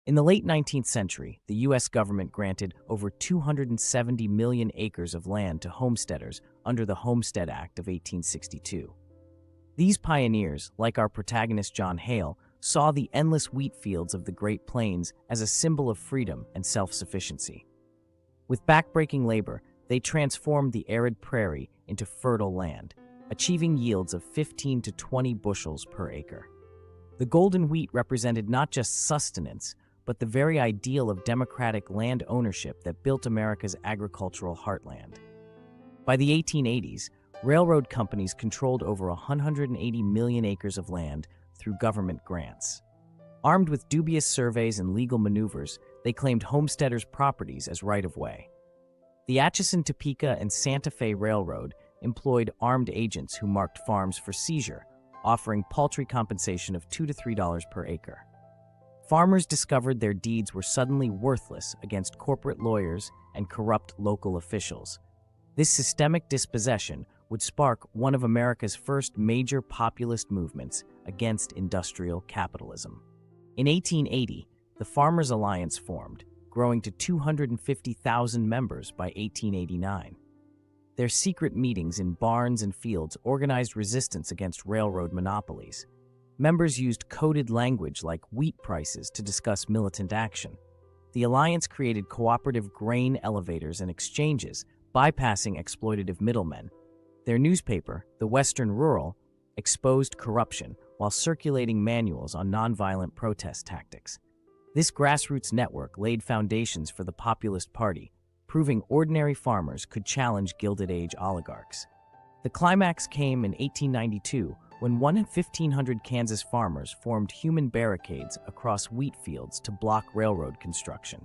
In the late 19th century, the U.S. government granted over 270 million acres of land to homesteaders under the Homestead Act of 1862. These pioneers, like our protagonist John Hale, saw the endless wheat fields of the Great Plains as a symbol of freedom and self-sufficiency. With backbreaking labor, they transformed the arid prairie into fertile land, achieving yields of 15 to 20 bushels per acre. The golden wheat represented not just sustenance, but the very ideal of democratic land ownership that built America's agricultural heartland. By the 1880s, railroad companies controlled over 180 million acres of land through government grants. Armed with dubious surveys and legal maneuvers, they claimed homesteaders' properties as right-of-way. The Atchison, Topeka, and Santa Fe Railroad employed armed agents who marked farms for seizure, offering paltry compensation of $2 to $3 per acre. Farmers discovered their deeds were suddenly worthless against corporate lawyers and corrupt local officials. This systemic dispossession would spark one of America's first major populist movements against industrial capitalism. In 1880, the Farmers' Alliance formed, growing to 250,000 members by 1889. Their secret meetings in barns and fields organized resistance against railroad monopolies. Members used coded language like wheat prices to discuss militant action. The alliance created cooperative grain elevators and exchanges, bypassing exploitative middlemen. Their newspaper, the Western Rural, exposed corruption while circulating manuals on nonviolent protest tactics. This grassroots network laid foundations for the Populist Party, proving ordinary farmers could challenge Gilded Age oligarchs. The climax came in 1892 when 1,500 Kansas farmers formed human barricades across wheat fields to block railroad construction.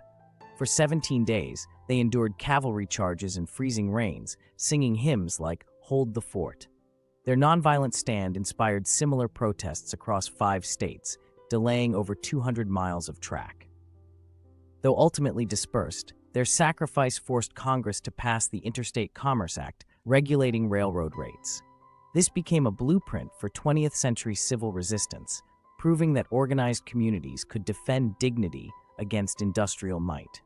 For 17 days, they endured cavalry charges and freezing rains, singing hymns like "Hold the Fort." Their nonviolent stand inspired similar protests across 5 states, delaying over 200 miles of track. Though ultimately dispersed, their sacrifice forced Congress to pass the Interstate Commerce Act, regulating railroad rates. This became a blueprint for 20th century civil resistance, proving that organized communities could defend dignity against industrial might.